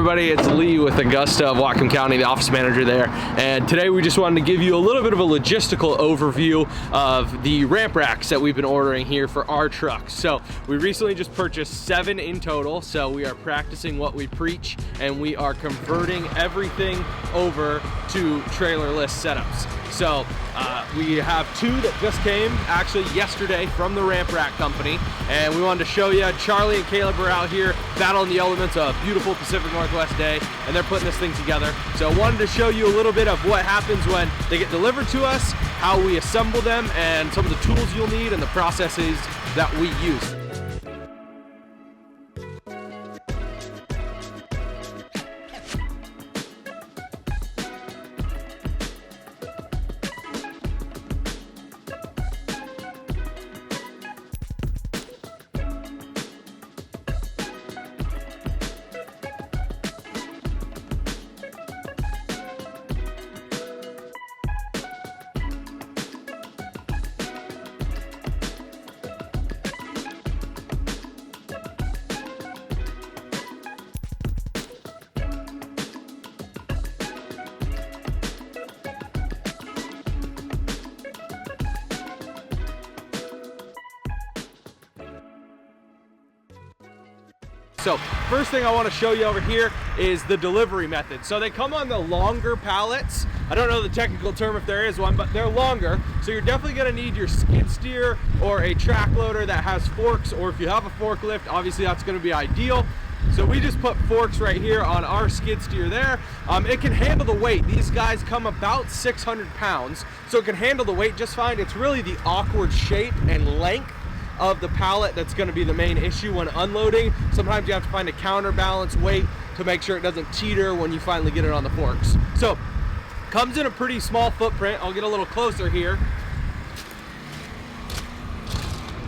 everybody, it's Lee with Augusta of Whatcom County, the office manager there. And today we just wanted to give you a little bit of a logistical overview of the ramp racks that we've been ordering here for our trucks. So we recently just purchased 7 in total. So we are practicing what we preach and we are converting everything over to trailerless setups. So we have 2 that just came actually yesterday from the ramp rack company, and we wanted to show you. Charlie and Caleb are out here battling the elements of a beautiful Pacific Northwest day, and they're putting this thing together. So I wanted to show you a little bit of what happens when they get delivered to us, how we assemble them, and some of the tools you'll need and the processes that we use. So first thing I want to show you over here is the delivery method. So they come on the longer pallets. I don't know the technical term if there is one, but they're longer. So you're definitely going to need your skid steer or a track loader that has forks, or if you have a forklift, obviously that's going to be ideal. So we just put forks right here on our skid steer there. It can handle the weight. These guys come about 600 pounds, so it can handle the weight just fine. It's really the awkward shape and length of the pallet that's going to be the main issue when unloading. Sometimes you have to find a counterbalance weight to make sure it doesn't teeter when you finally get it on the forks. So comes in a pretty small footprint. I'll get a little closer here.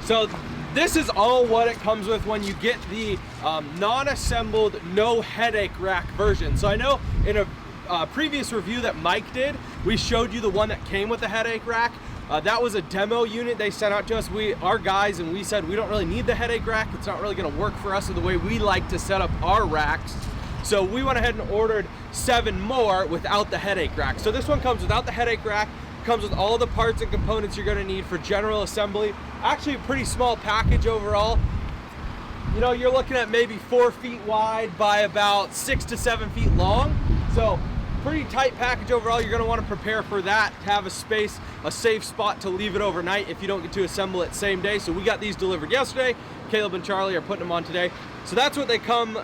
So this is all what it comes with when you get the non-assembled, no headache rack version. So I know in a previous review that Mike did, we showed you the one that came with the headache rack. That was a demo unit they sent out to us, our guys, and we said we don't really need the headache rack. It's not really gonna work for us in the way we like to set up our racks. So we went ahead and ordered 7 more without the headache rack. So this one comes without the headache rack, comes with all the parts and components you're gonna need for general assembly. Actually a pretty small package overall. You know, you're looking at maybe 4 feet wide by about 6 to 7 feet long. So pretty tight package overall. You're going to want to prepare for that, to have a space, a safe spot to leave it overnight if you don't get to assemble it same day. So we got these delivered yesterday. Caleb and Charlie are putting them on today. So that's what they come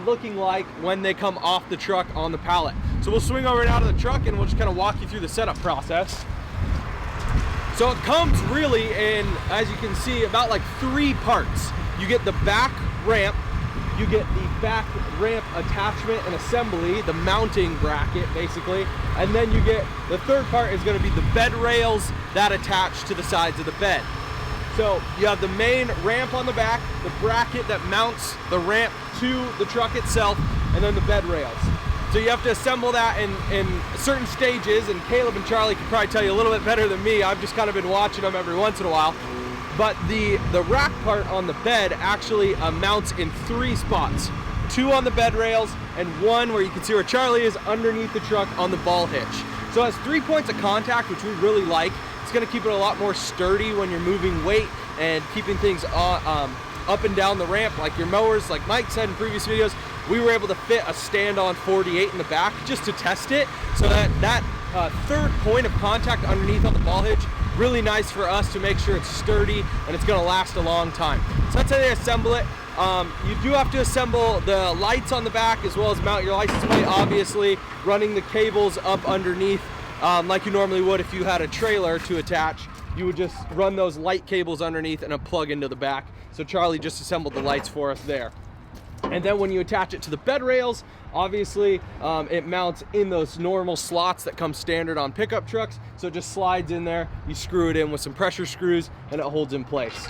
looking like when they come off the truck on the pallet. So we'll swing over and out of the truck and we'll just kind of walk you through the setup process. So it comes really in, as you can see, about like 3 parts. You get the back ramp, you get the back ramp attachment and assembly, the mounting bracket basically, and then you get the third part is going to be the bed rails that attach to the sides of the bed. So you have the main ramp on the back, the bracket that mounts the ramp to the truck itself, and then the bed rails. So you have to assemble that in certain stages, and Caleb and Charlie can probably tell you a little bit better than me. I've just kind of been watching them every once in a while. But the rack part on the bed actually mounts in 3 spots. 2 on the bed rails and 1 where you can see where Charlie is underneath the truck on the ball hitch. So it has 3 points of contact, which we really like. It's going to keep it a lot more sturdy when you're moving weight and keeping things up and down the ramp like your mowers. Like Mike said in previous videos, we were able to fit a stand-on 48 in the back just to test it. So that third point of contact underneath on the ball hitch, really nice for us to make sure it's sturdy and it's going to last a long time. So that's how they assemble it. You do have to assemble the lights on the back as well as mount your license plate, obviously running the cables up underneath like you normally would if you had a trailer to attach. You would just run those light cables underneath and a plug into the back. So Charlie just assembled the lights for us there. And then when you attach it to the bed rails, obviously it mounts in those normal slots that come standard on pickup trucks. So it just slides in there, you screw it in with some pressure screws and it holds in place.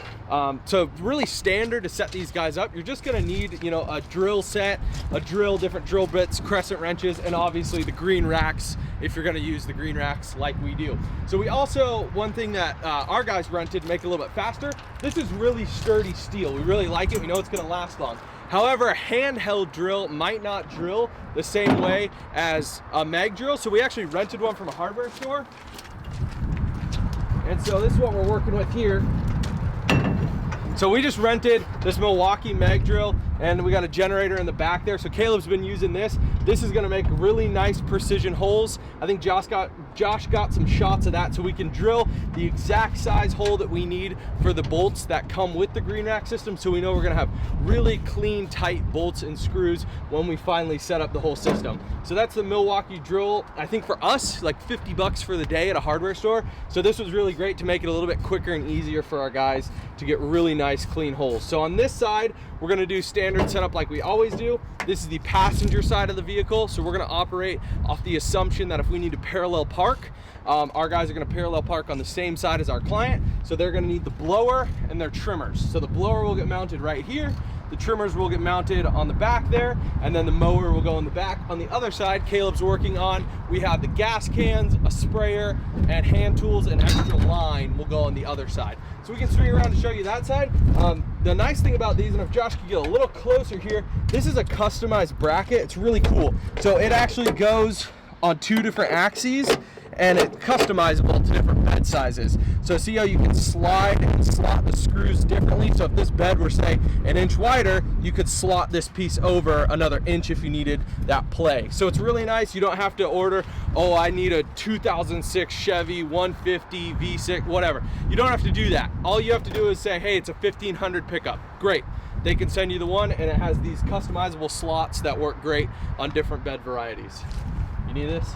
So really standard to set these guys up. You're just gonna need, you know, a drill set, different drill bits, crescent wrenches, and obviously the green racks if you're gonna use the green racks like we do. So we also, one thing that our guys rented to make it a little bit faster, this is really sturdy steel. We really like it, we know it's gonna last long. However, a handheld drill might not drill the same way as a mag drill. So we actually rented one from a hardware store. And so this is what we're working with here. So we just rented this Milwaukee mag drill, and we got a generator in the back there. So Caleb's been using this. This is gonna make really nice precision holes. I think Josh got some shots of that, so we can drill the exact size hole that we need for the bolts that come with the green rack system, so we know we're gonna have really clean, tight bolts and screws when we finally set up the whole system. So that's the Milwaukee drill. I think for us, like 50 bucks for the day at a hardware store. So this was really great to make it a little bit quicker and easier for our guys to get really nice, clean holes. So on this side, we're gonna do standard setup like we always do. This is the passenger side of the vehicle. So we're gonna operate off the assumption that if we need to parallel park, our guys are gonna parallel park on the same side as our client. So they're gonna need the blower and their trimmers. So the blower will get mounted right here. The trimmers will get mounted on the back there, and then the mower will go in the back. On the other side, Caleb's working on, we have the gas cans, a sprayer, and hand tools, and extra line will go on the other side. So we can swing around to show you that side. The nice thing about these, and if Josh could get a little closer here, this is a customized bracket. It's really cool. So it actually goes on 2 different axes, and it's customizable to different bed sizes. So see how you can slide and slot the screws differently. So if this bed were, say, an inch wider, you could slot this piece over another inch if you needed that play. So it's really nice. You don't have to order, oh, I need a 2006 Chevy 150 V6, whatever. You don't have to do that. All you have to do is say, hey, it's a 1500 pickup. Great. They can send you the one, and it has these customizable slots that work great on different bed varieties. You need this?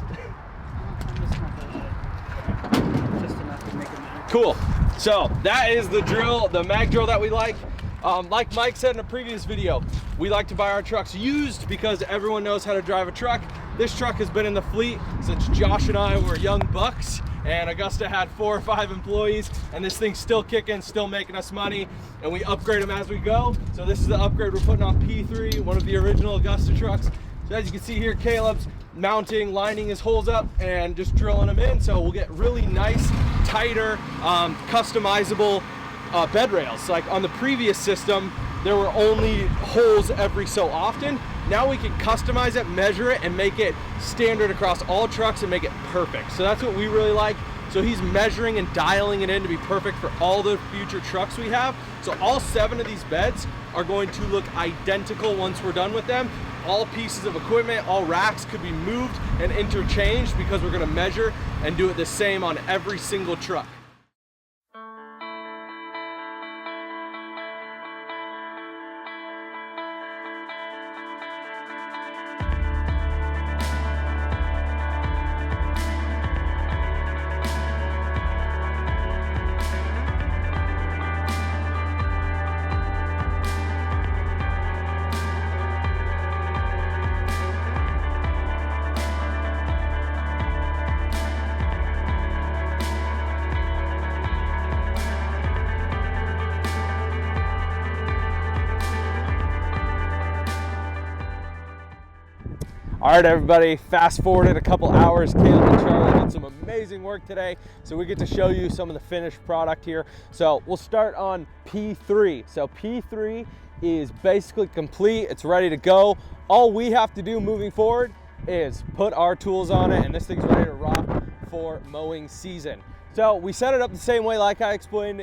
Cool. So that is the drill, the mag drill that we like. Like Mike said in a previous video, we like to buy our trucks used because everyone knows how to drive a truck. This truck has been in the fleet since Josh and I were young bucks, and Augusta had 4 or 5 employees, and this thing's still kicking, still making us money, and we upgrade them as we go. So this is the upgrade we're putting on P3, one of the original Augusta trucks. So as you can see here, Caleb's mounting, lining his holes up, and just drilling them in. So we'll get really nice, tighter, customizable bed rails. Like on the previous system, there were only holes every so often. Now we can customize it, measure it, and make it standard across all trucks and make it perfect. So that's what we really like. So he's measuring and dialing it in to be perfect for all the future trucks we have. So all 7 of these beds are going to look identical once we're done with them. All pieces of equipment, all racks could be moved and interchanged because we're gonna measure and do it the same on every single truck. All right, everybody, fast forwarded a couple hours. Caleb and Charlie did some amazing work today, so we get to show you some of the finished product here. So we'll start on P3. So P3 is basically complete. It's ready to go. All we have to do moving forward is put our tools on it, and this thing's ready to rock for mowing season. So we set it up the same way like I explained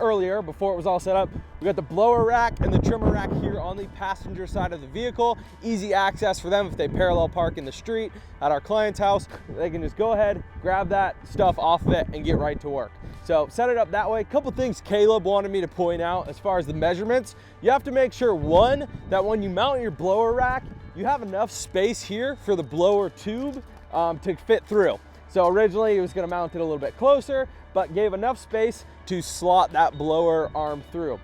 earlier before it was all set up. We got the blower rack and the trimmer rack here on the passenger side of the vehicle. Easy access for them if they parallel park in the street at our client's house. They can just go ahead, grab that stuff off of it and get right to work. So set it up that way. A couple things Caleb wanted me to point out as far as the measurements. You have to make sure, one, that when you mount your blower rack, you have enough space here for the blower tube to fit through. So originally he was going to mount it a little bit closer, but gave enough space to slot that blower arm through.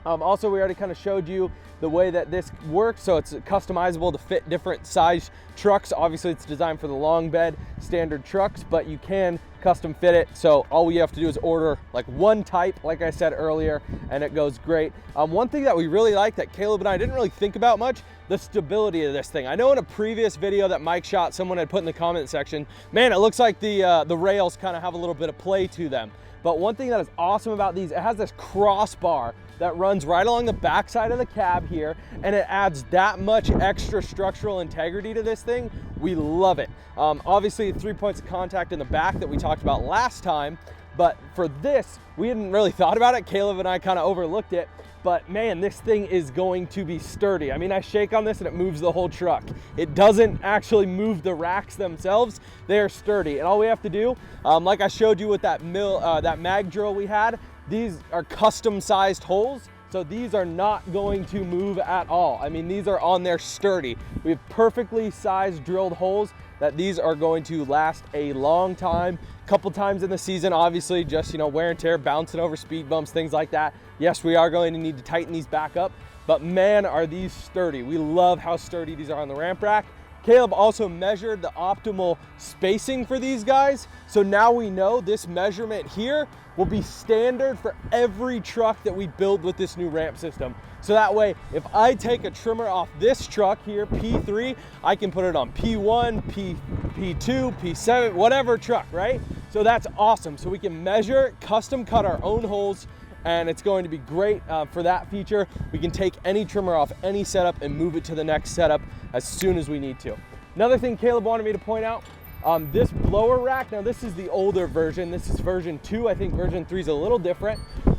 Also, we already kind of showed you the way that this works, so it's customizable to fit different size trucks. Obviously, it's designed for the long bed standard trucks, but you can custom fit it. So all we have to do is order like one type, like I said earlier, and it goes great. One thing that we really like that Caleb and I didn't really think about much, the stability of this thing. I know in a previous video that Mike shot, someone had put in the comment section, man, it looks like the rails kind of have a little bit of play to them. But one thing that is awesome about these, it has this crossbar that runs right along the back side of the cab here, and it adds that much extra structural integrity to this thing. We love it. Obviously 3 points of contact in the back that we talked about last time, but for this, we hadn't really thought about it. Caleb and I kind of overlooked it, but man, this thing is going to be sturdy. I mean, I shake on this and it moves the whole truck. It doesn't actually move the racks themselves. They are sturdy. And all we have to do, like I showed you with that mag drill we had, these are custom sized holes. So these are not going to move at all. I mean, these are on there sturdy. We have perfectly sized drilled holes that these are going to last a long time. Couple times in the season, obviously, just, you know, wear and tear, bouncing over speed bumps, things like that. Yes, we are going to need to tighten these back up, but man, are these sturdy. We love how sturdy these are on the ramp rack. Caleb also measured the optimal spacing for these guys. So now we know this measurement here will be standard for every truck that we build with this new ramp system. So that way, if I take a trimmer off this truck here, P3, I can put it on P1, P2, P7, whatever truck, right? So that's awesome. So we can measure, custom cut our own holes, and it's going to be great for that feature. We can take any trimmer off any setup and move it to the next setup as soon as we need to. Another thing Caleb wanted me to point out, this blower rack, now this is the older version. This is version 2. I think version 3 is a little different,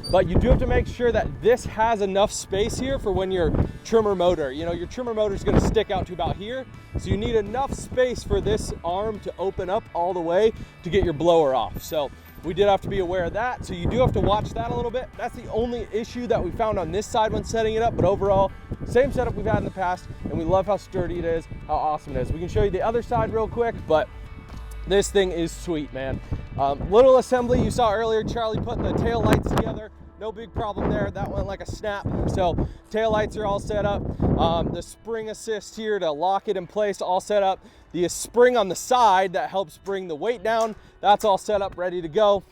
but you do have to make sure that this has enough space here for when your trimmer motor, you know, your trimmer motor is going to stick out to about here. So you need enough space for this arm to open up all the way to get your blower off. So we did have to be aware of that. So you do have to watch that a little bit. That's the only issue that we found on this side when setting it up, but overall, same setup we've had in the past, and we love how sturdy it is, how awesome it is. We can show you the other side real quick, but this thing is sweet, man. Little assembly you saw earlier, Charlie put the tail lights together. No big problem there. That went like a snap. So tail lights are all set up. The spring assist here to lock it in place, all set up. The spring on the side that helps bring the weight down, that's all set up, ready to go.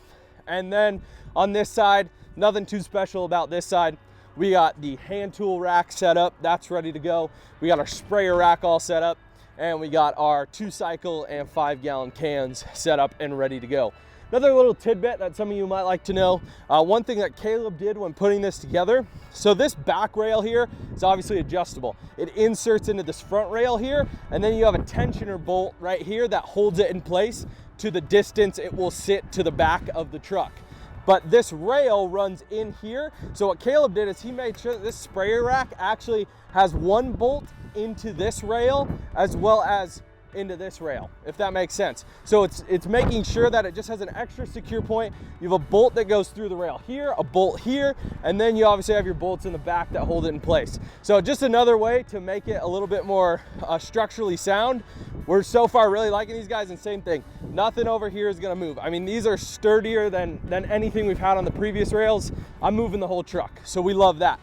And then on this side, nothing too special about this side. We got the hand tool rack set up. That's ready to go. We got our sprayer rack all set up. And we got our 2-cycle and 5-gallon cans set up and ready to go. Another little tidbit that some of you might like to know, one thing that Caleb did when putting this together, so this back rail here is obviously adjustable. It inserts into this front rail here, and then you have a tensioner bolt right here that holds it in place to the distance it will sit to the back of the truck. But this rail runs in here. So what Caleb did is he made sure that this sprayer rack actually has one bolt into this rail as well as into this rail, if that makes sense. So it's making sure that it just has an extra secure point. You have a bolt that goes through the rail here, a bolt here, and then you obviously have your bolts in the back that hold it in place. So just another way to make it a little bit more structurally sound. We're so far really liking these guys, and same thing, nothing over here is gonna move. I mean, these are sturdier than anything we've had on the previous rails. I'm moving the whole truck, so we love that.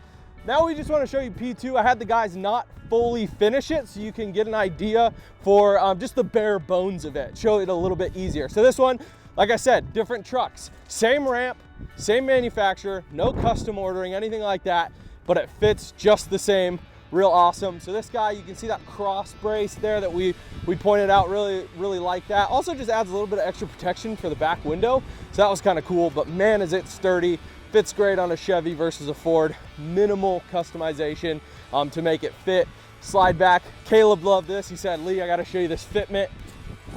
Now we just want to show you P2. I had the guys not fully finish it so you can get an idea for just the bare bones of it, show it a little bit easier. So this one, like I said, different trucks, same ramp, same manufacturer, no custom ordering, anything like that, but it fits just the same, real awesome. So this guy, you can see that cross brace there that we pointed out, really like that. Also just adds a little bit of extra protection for the back window. So that was kind of cool, but man, is it sturdy. Fits great on a Chevy versus a Ford. Minimal customization to make it fit. Slide back. Caleb loved this. He said, Lee, I got to show you this fitment.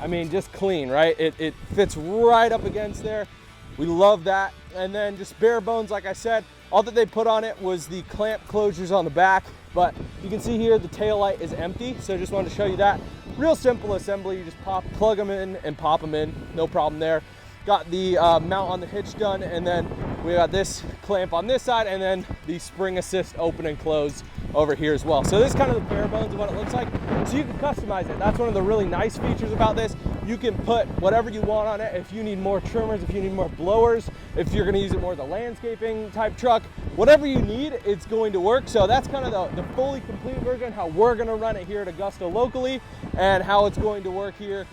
I mean, just clean, right? It fits right up against there. We love that. And then just bare bones, like I said, all that they put on it was the clamp closures on the back. But you can see here the tail light is empty. So just wanted to show you that. Real simple assembly. You just plug them in and pop them in. No problem there. Got the mount on the hitch done, and then we got this clamp on this side, and then the spring assist open and close over here as well. So this is kind of the bare bones of what it looks like. So you can customize it. That's one of the really nice features about this. You can put whatever you want on it. If you need more trimmers, if you need more blowers, if you're gonna use it more as a landscaping type truck, whatever you need, it's going to work. So that's kind of the fully complete version, how we're gonna run it here at Augusta locally, and how it's going to work here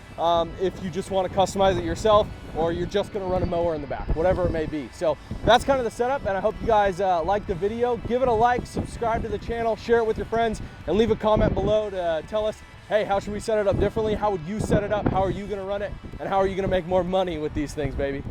if you just wanna customize it yourself, or you're just gonna run a mower in the back, whatever it may be. So that's kind of the setup, and I hope you guys like the video. Give it a like, subscribe to the channel, share it with your friends, and leave a comment below to tell us, hey, how should we set it up differently? How would you set it up? How are you gonna run it? And how are you gonna make more money with these things, baby?